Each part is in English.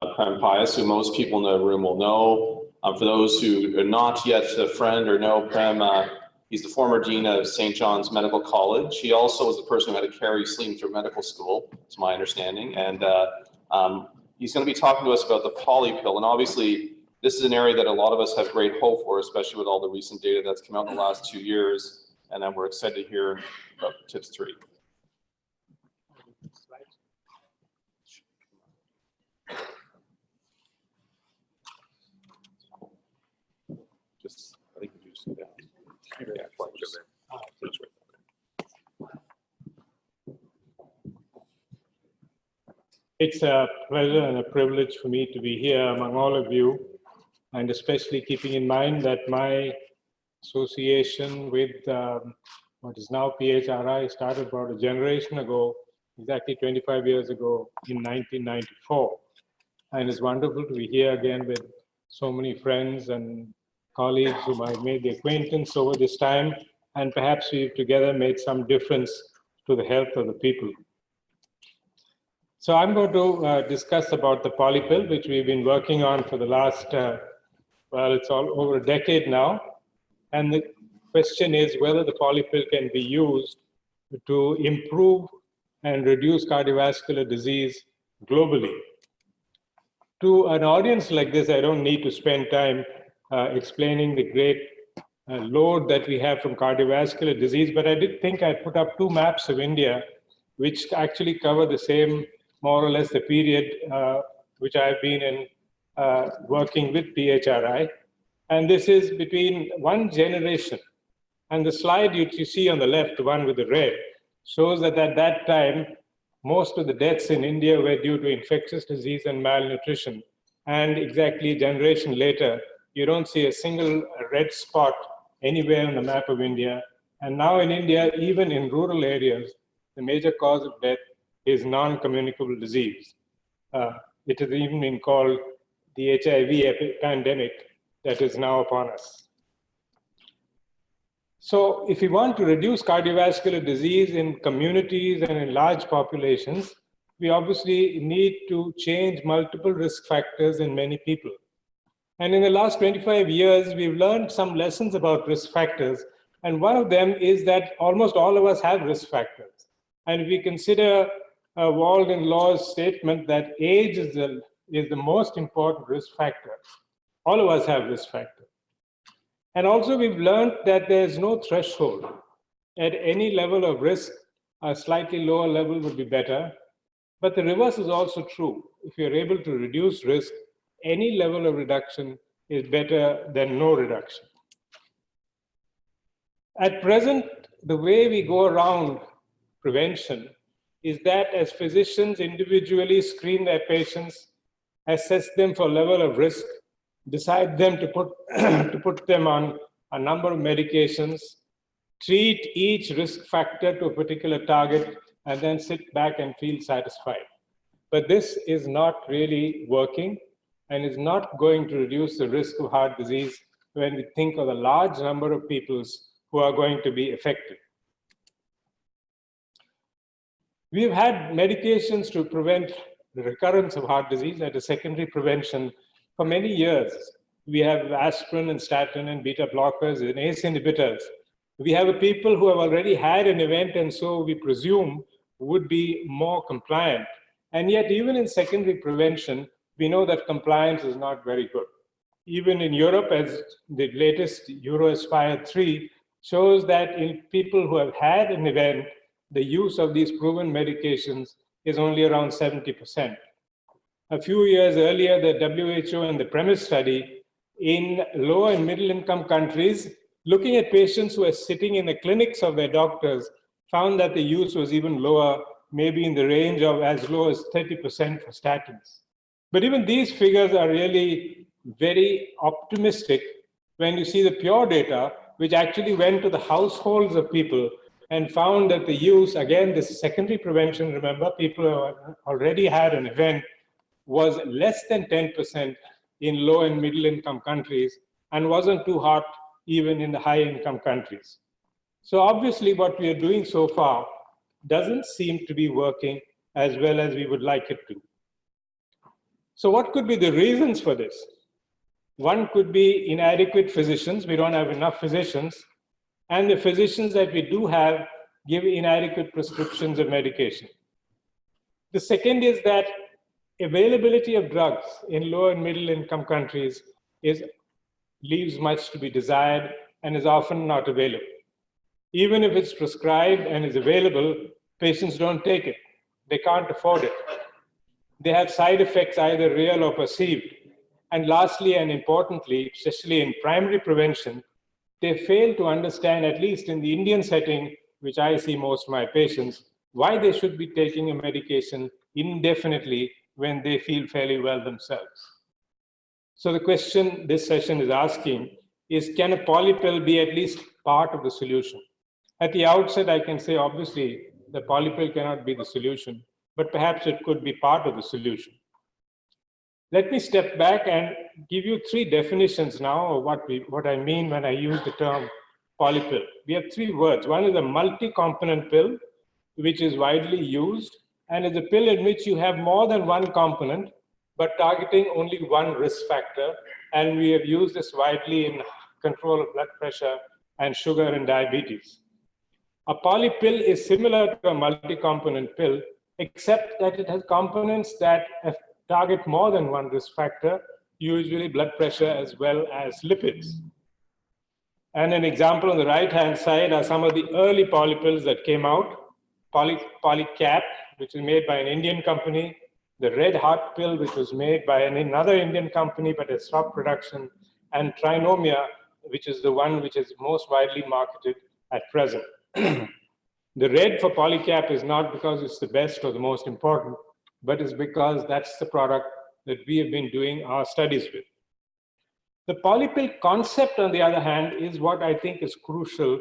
Prem Pais, who most people in the room will know. For those who are not yet a friend or know Prem, he's the former dean of St. John's Medical College. He also was the person who had to carry Sleem through medical school, is my understanding. And he's going to be talking to us about the polypill. And obviously, this is an area that a lot of us have great hope for, especially with all the recent data that's come out in the last 2 years. And then we're excited to hear about tips 3. I think you just do that. Yeah, it's a pleasure and a privilege for me to be here among all of you, and especially keeping in mind that my association with what is now PHRI started about a generation ago, exactly 25 years ago in 1994. And it's wonderful to be here again with so many friends and colleagues whom I've made the acquaintance over this time, and perhaps we've together made some difference to the health of the people. So I'm going to discuss about the polypill, which we've been working on for the last, well, it's all over a decade now. And the question is whether the polypill can be used to improve and reduce cardiovascular disease globally. To an audience like this, I don't need to spend time explaining the great load that we have from cardiovascular disease, but I did think I'd put up 2 maps of India, which actually cover the same, more or less, the period which I've been in working with PHRI. And this is between 1 generation. And the slide you see on the left, the one with the red, shows that at that time, most of the deaths in India were due to infectious disease and malnutrition. And exactly a generation later, you don't see a single red spot anywhere on the map of India. And now in India, even in rural areas, the major cause of death is non-communicable disease. It has even been called the HIV pandemic that is now upon us. So if we want to reduce cardiovascular disease in communities and in large populations, we obviously need to change multiple risk factors in many people. And in the last 25 years, we've learned some lessons about risk factors. And one of them is that almost all of us have risk factors. And if we consider Walden Law's statement that age is the most important risk factor, all of us have risk factors. And also we've learned that there's no threshold. At any level of risk, a slightly lower level would be better. But the reverse is also true. If you're able to reduce risk, any level of reduction is better than no reduction. At present, the way we go around prevention is that as physicians individually screen their patients, assess them for level of risk, decide them to put them on a number of medications, treat each risk factor to a particular target, and then sit back and feel satisfied. But this is not really working and is not going to reduce the risk of heart disease when we think of a large number of people who are going to be affected. We've had medications to prevent the recurrence of heart disease as a secondary prevention for many years. We have aspirin and statin and beta blockers and ACE inhibitors. We have people who have already had an event and so we presume would be more compliant. And yet even in secondary prevention, we know that compliance is not very good. Even in Europe, as the latest Aspire 3 shows that in people who have had an event, the use of these proven medications is only around 70%. A few years earlier, the WHO and the PREMIS study in low and middle income countries, looking at patients who are sitting in the clinics of their doctors, found that the use was even lower, maybe in the range of as low as 30% for statins. But even these figures are really very optimistic when you see the pure data, which actually went to the households of people and found that the use, again, this is secondary prevention, remember, people who already had an event, was less than 10% in low and middle income countries and wasn't too hot even in the high income countries. So obviously what we are doing so far doesn't seem to be working as well as we would like it to. So what could be the reasons for this? One could be inadequate physicians. We don't have enough physicians. And the physicians that we do have give inadequate prescriptions of medication. The second is that availability of drugs in low and middle income countries leaves much to be desired and is often not available. Even if it's prescribed and is available, patients don't take it. They can't afford it. They have side effects, either real or perceived. And lastly, and importantly, especially in primary prevention, they fail to understand, at least in the Indian setting, which I see most of my patients, why they should be taking a medication indefinitely when they feel fairly well themselves. So the question this session is asking is, can a polypill be at least part of the solution? At the outset, I can say, obviously, the polypill cannot be the solution, but perhaps it could be part of the solution. Let me step back and give you three definitions now of what I mean when I use the term polypill. We have three words. One is a multi-component pill, which is widely used, and is a pill in which you have more than one component, but targeting only one risk factor. And we have used this widely in control of blood pressure and sugar and diabetes. A polypill is similar to a multi-component pill, except that it has components that target more than one risk factor, usually blood pressure as well as lipids. And an example on the right-hand side are some of the early polypills that came out. Polycap, which is made by an Indian company, the Red Heart pill, which was made by another Indian company but has stopped production, and Trinomia, which is the one which is most widely marketed at present. The red for Polycap is not because it's the best or the most important, but it's because that's the product that we have been doing our studies with. The polypill concept, on the other hand, is what I think is crucial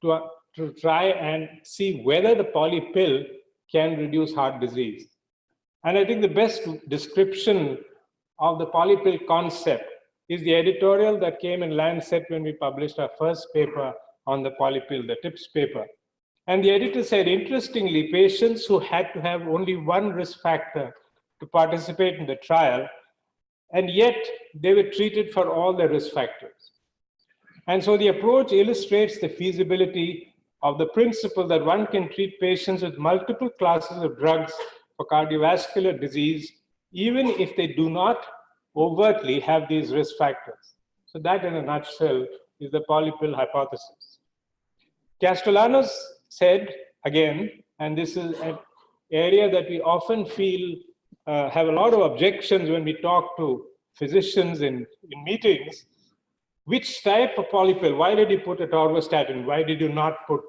to try and see whether the polypill can reduce heart disease. And I think the best description of the polypill concept is the editorial that came in Lancet when we published our first paper on the polypill, the TIPS paper. And the editor said, interestingly, patients who had to have only one risk factor to participate in the trial, and yet they were treated for all the risk factors. And so the approach illustrates the feasibility of the principle that one can treat patients with multiple classes of drugs for cardiovascular disease, even if they do not overtly have these risk factors. So that, in a nutshell, is the polypill hypothesis. Castellanos said, again, and this is an area that we often feel have a lot of objections when we talk to physicians in meetings, which type of polypill? Why did you put a atorvastatin? Why did you not put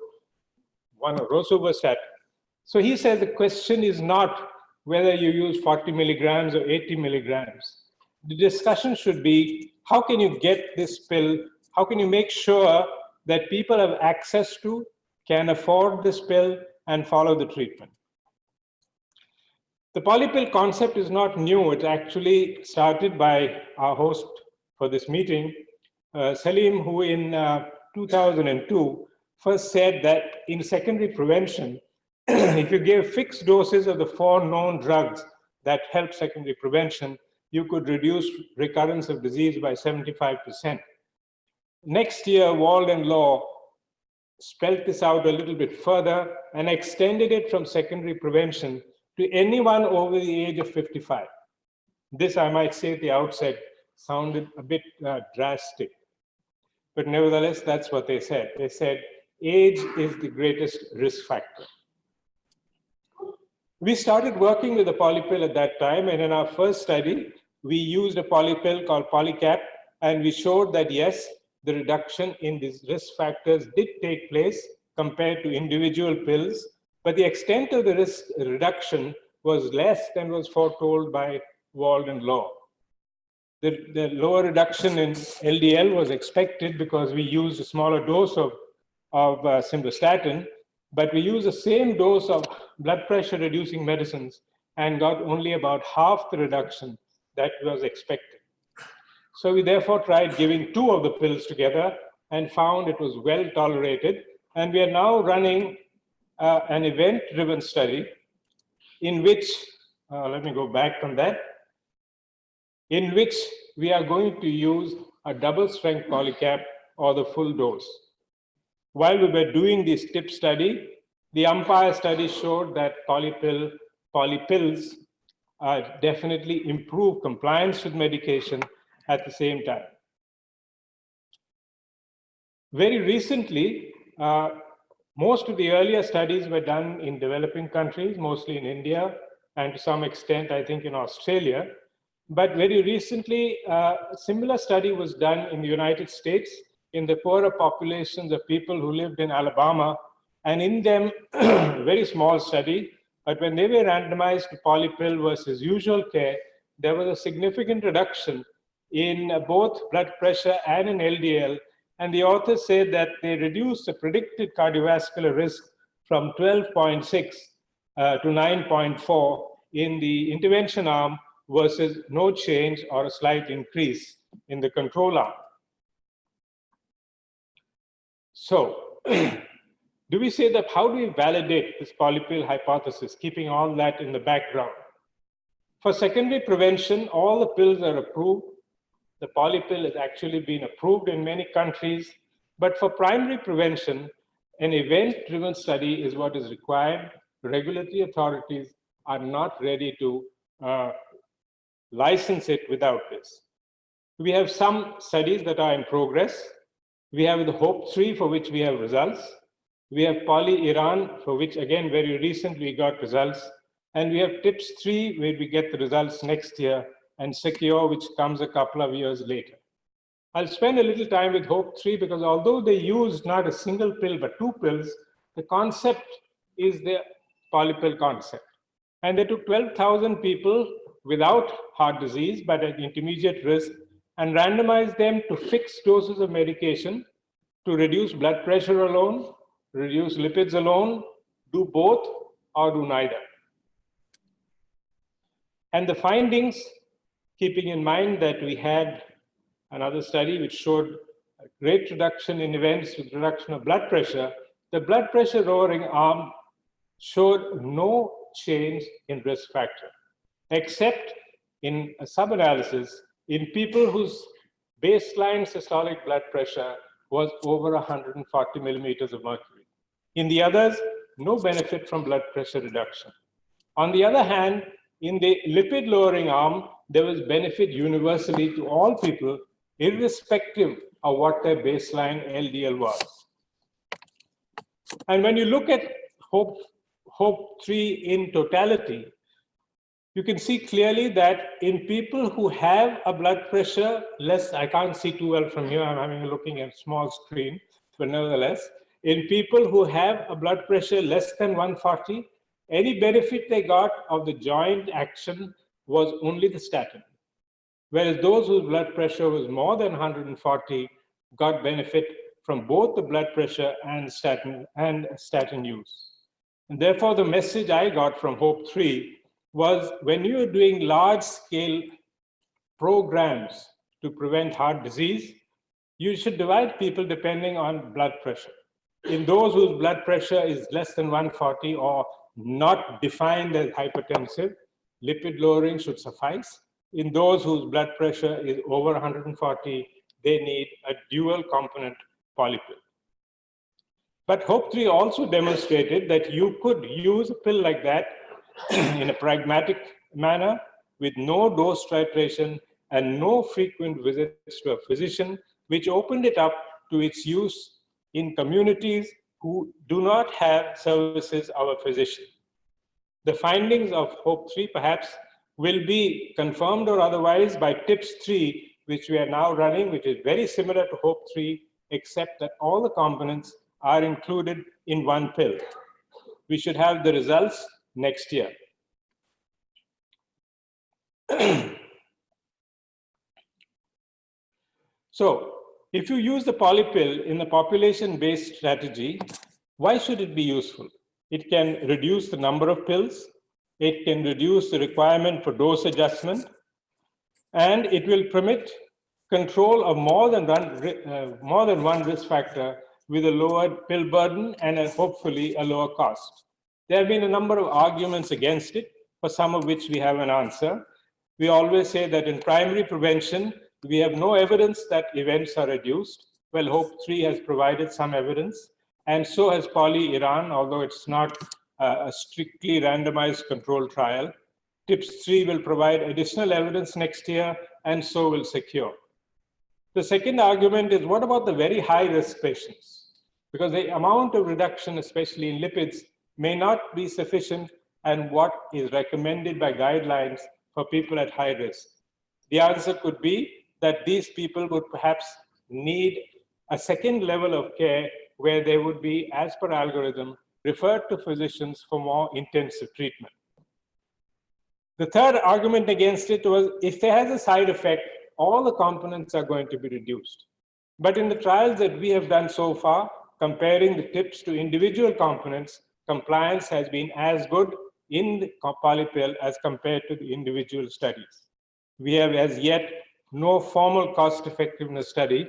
one of rosuvastatin? So he says the question is not whether you use 40 milligrams or 80 milligrams. The discussion should be, how can you get this pill? How can you make sure that people have access to, can afford this pill, and follow the treatment? The polypill concept is not new. It actually started by our host for this meeting, Salim, who in 2002 first said that in secondary prevention, if you gave fixed doses of the 4 known drugs that help secondary prevention, you could reduce recurrence of disease by 75%. Next year, Wald and Law spelled this out a little bit further and extended it from secondary prevention to anyone over the age of 55. This, I might say at the outset, sounded a bit drastic. But nevertheless, that's what they said. They said, age is the greatest risk factor. We started working with the polypill at that time, and in our first study, we used a polypill called Polycap, and we showed that, yes, the reduction in these risk factors did take place compared to individual pills, but the extent of the risk reduction was less than was foretold by Wald and Law. The lower reduction in LDL was expected because we used a smaller dose of simvastatin, but we used the same dose of blood pressure reducing medicines and got only about half the reduction that was expected. So we therefore tried giving 2 of the pills together and found it was well tolerated. And we are now running an event-driven study in which, let me go back from that. in which we are going to use a double strength polycap or the full dose. While we were doing this TIP study, the umpire study showed that polypills definitely improve compliance with medication at the same time. Very recently, most of the earlier studies were done in developing countries, mostly in India, and to some extent, I think, in Australia. But very recently, a similar study was done in the United States in the poorer populations of people who lived in Alabama. And in them, very small study, but when they were randomized to polypill versus usual care, there was a significant reduction in both blood pressure and in LDL. And the authors said that they reduced the predicted cardiovascular risk from 12.6 to 9.4 in the intervention arm versus no change or a slight increase in the control arm. So, do we say that how do we validate this polypill hypothesis, keeping all that in the background? For secondary prevention, all the pills are approved. The polypill has actually been approved in many countries, but for primary prevention, an event-driven study is what is required. Regulatory authorities are not ready to license it without this. We have some studies that are in progress. We have the HOPE-3 for which we have results. We have Polypill Iran for which again very recently we got results. And we have TIPS-3 where we get the results next year, and Secure which comes a couple of years later. I'll spend a little time with HOPE-3 because although they used not a single pill but two pills, the concept is the polypill concept. And they took 12,000 people without heart disease but at intermediate risk and randomized them to fixed doses of medication to reduce blood pressure alone, reduce lipids alone, do both, or do neither. And the findings, keeping in mind that we had another study which showed a great reduction in events with reduction of blood pressure, the blood pressure lowering arm showed no change in risk factor, except in a sub-analysis in people whose baseline systolic blood pressure was over 140 millimeters of mercury. In the others, no benefit from blood pressure reduction. On the other hand, in the lipid lowering arm, there was benefit universally to all people, irrespective of what their baseline LDL was. And when you look at HOPE-3 in totality, you can see clearly that in people who have a blood pressure less, I can't see too well from here, I'm looking at a small screen, but nevertheless, in people who have a blood pressure less than 140, any benefit they got of the joint action was only the statin. Whereas those whose blood pressure was more than 140 got benefit from both the blood pressure and statin use. And therefore, the message I got from HOPE-3 was when you're doing large-scale programs to prevent heart disease, you should divide people depending on blood pressure. In those whose blood pressure is less than 140 or not defined as hypertensive, lipid lowering should suffice. In those whose blood pressure is over 140, they need a dual component polypill. But HOPE-3 also demonstrated that you could use a pill like that in a pragmatic manner with no dose titration and no frequent visits to a physician, which opened it up to its use in communities who do not have services of a physician. The findings of HOPE-3 perhaps will be confirmed or otherwise by TIPS-3, which we are now running, which is very similar to HOPE-3, except that all the components are included in one pill. We should have the results next year. So, if you use the polypill in the population-based strategy, why should it be useful? It can reduce the number of pills, it can reduce the requirement for dose adjustment, and it will permit control of more than one risk factor with a lowered pill burden and hopefully a lower cost. There have been a number of arguments against it, for some of which we have an answer. We always say that in primary prevention, we have no evidence that events are reduced. Well, HOPE-3 has provided some evidence, and so has Polypill Iran, although it's not a strictly randomized control trial. TIPS-3 will provide additional evidence next year, and so will SECURE. The second argument is, what about the very high-risk patients? Because the amount of reduction, especially in lipids, may not be sufficient, and what is recommended by guidelines for people at high risk. The answer could be that these people would perhaps need a second level of care where they would be, as per algorithm, referred to physicians for more intensive treatment. The third argument against it was, if there has a side effect, all the components are going to be reduced. But in the trials that we have done so far, comparing the tips to individual components, compliance has been as good in the polypill as compared to the individual studies. We have as yet no formal cost effectiveness study,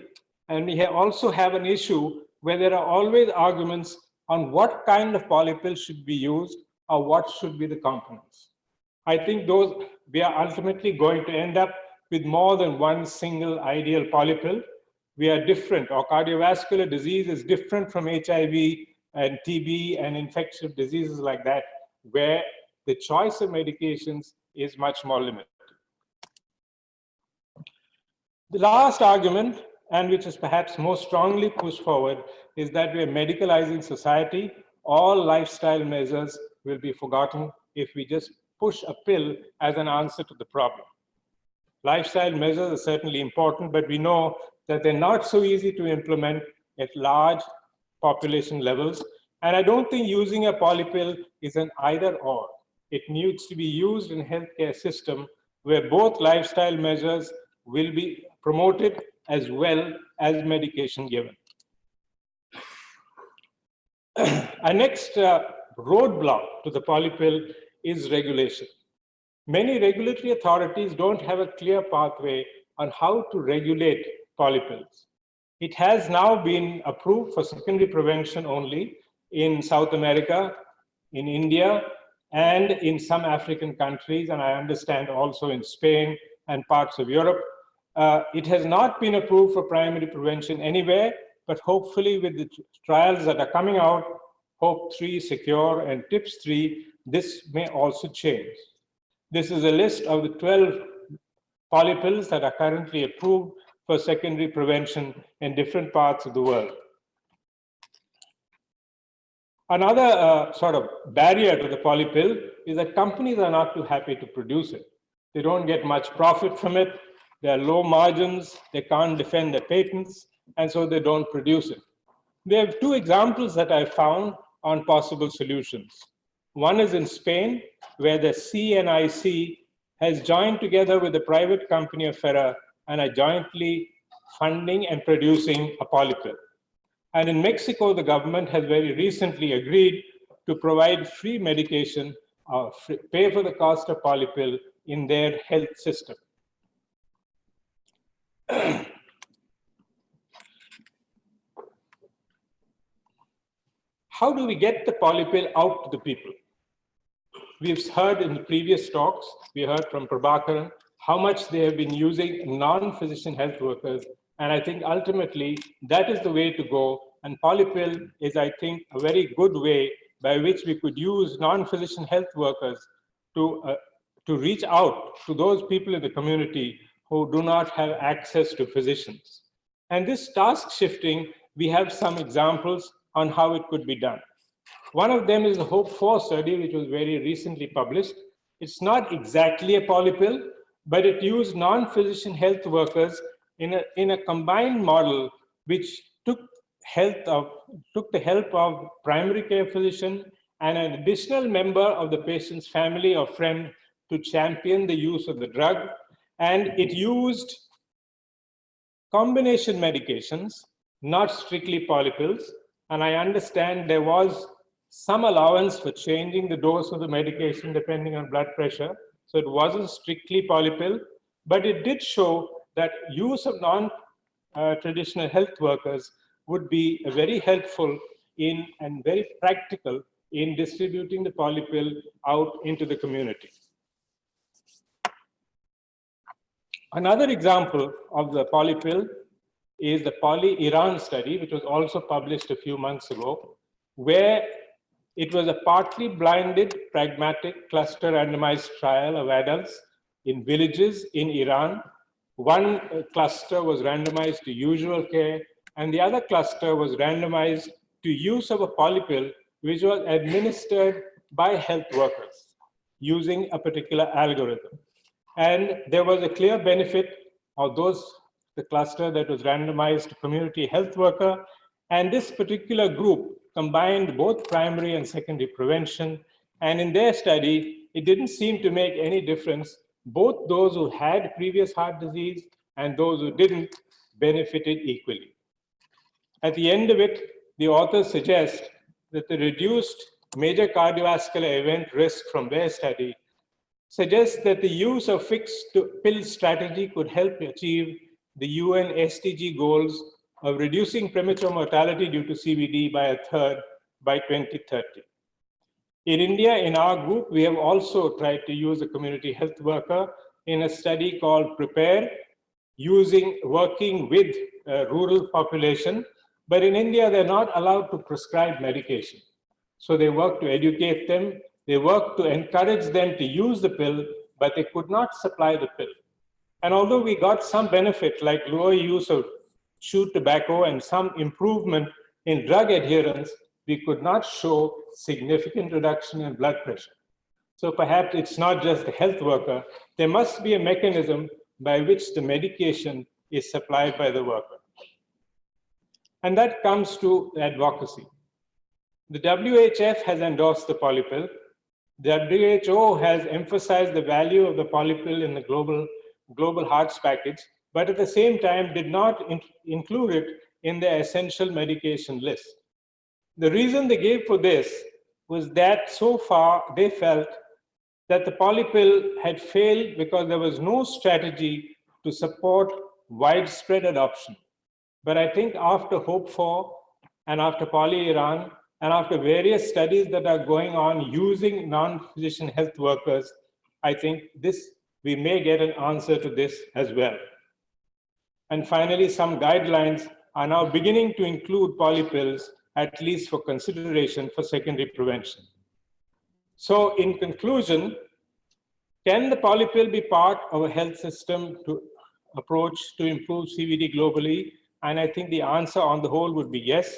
and we also have an issue where there are always arguments on what kind of polypill should be used or what should be the components. I think we are ultimately going to end up with more than one single ideal polypill. We are different. Our cardiovascular disease is different from HIV and TB and infectious diseases like that, where the choice of medications is much more limited. The last argument, and which is perhaps most strongly pushed forward, is that we are medicalizing society. All lifestyle measures will be forgotten if we just push a pill as an answer to the problem. Lifestyle measures are certainly important, but we know that they're not so easy to implement at large population levels. And I don't think using a polypill is an either or. It needs to be used in a healthcare system where both lifestyle measures will be promoted as well as medication given. Our next roadblock to the polypill is regulation. Many regulatory authorities don't have a clear pathway on how to regulate polypills. It has now been approved for secondary prevention only in South America, in India, and in some African countries, and I understand also in Spain and parts of Europe. It has not been approved for primary prevention anywhere, but hopefully with the trials that are coming out, HOPE-3, SECURE, and TIPS-3, this may also change. This is a list of the 12 polypills that are currently approved for secondary prevention in different parts of the world. Another sort of barrier to the polypill is that companies are not too happy to produce it. They don't get much profit from it. There are low margins. They can't defend their patents, and so they don't produce it. There are two examples that I found on possible solutions. One is in Spain, where the CNIC has joined together with the private company of PHRI and are jointly funding and producing a polypill. And in Mexico, the government has very recently agreed to provide free medication or pay for the cost of polypill in their health system. How do we get the polypill out to the people? We've heard in the previous talks, we heard from Prabhakaran, how much they have been using non-physician health workers. And I think ultimately that is the way to go. And polypill is, I think, a very good way by which we could use non-physician health workers to reach out to those people in the community who do not have access to physicians. And this task shifting, we have some examples on how it could be done. One of them is the HOPE-4 study, which was very recently published. It's not exactly a polypill, but it used non-physician health workers in a combined model which took the help of primary care physician and an additional member of the patient's family or friend to champion the use of the drug. And it used combination medications, not strictly polypills. And I understand there was some allowance for changing the dose of the medication depending on blood pressure. So it wasn't strictly polypill, but it did show that use of non-traditional health workers would be very helpful and very practical in distributing the polypill out into the community. Another example of the polypill is the Polypill Iran study, which was also published a few months ago, where it was a partly blinded, pragmatic, cluster randomized trial of adults in villages in Iran. One cluster was randomized to usual care, and the other cluster was randomized to use of a polypill, which was administered by health workers using a particular algorithm. And there was a clear benefit of the cluster that was randomized to community health worker. And this particular group combined both primary and secondary prevention. And in their study, it didn't seem to make any difference. Both those who had previous heart disease and those who didn't benefited equally. At the end of it, the authors suggest that the reduced major cardiovascular event risk from their study suggests that the use of fixed pill strategy could help achieve the UN SDG goals of reducing premature mortality due to CVD by a third by 2030. In India, in our group, we have also tried to use a community health worker in a study called PREPARE, working with rural population. But in India, they're not allowed to prescribe medication. So they work to educate them. They work to encourage them to use the pill, but they could not supply the pill. And although we got some benefit, like lower use of chewed tobacco and some improvement in drug adherence, we could not show significant reduction in blood pressure. So perhaps it's not just the health worker. There must be a mechanism by which the medication is supplied by the worker. And that comes to advocacy. The WHF has endorsed the polypill. The WHO has emphasized the value of the polypill in the global hearts package, but at the same time did not include it in the essential medication list. The reason they gave for this was that so far they felt that the polypill had failed because there was no strategy to support widespread adoption. But I think after HOPE4 and after Polypill Iran and after various studies that are going on using non-physician health workers, I think we may get an answer to this as well. And finally, some guidelines are now beginning to include polypills, at least for consideration for secondary prevention. So in conclusion, can the polypill be part of a health system approach to improve CVD globally? And I think the answer on the whole would be yes,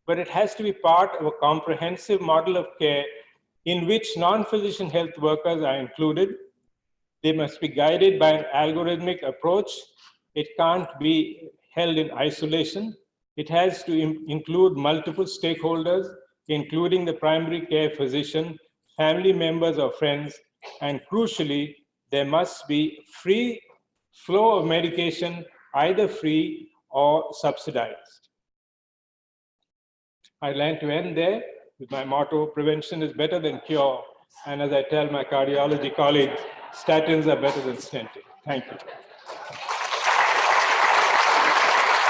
but it has to be part of a comprehensive model of care in which non-physician health workers are included. They must be guided by an algorithmic approach. It can't be held in isolation. It has to include multiple stakeholders, including the primary care physician, family members or friends, and crucially, there must be free flow of medication, either free or subsidized. I'd like to end there with my motto, prevention is better than cure. And as I tell my cardiology colleagues, statins are better than stenting. Thank you.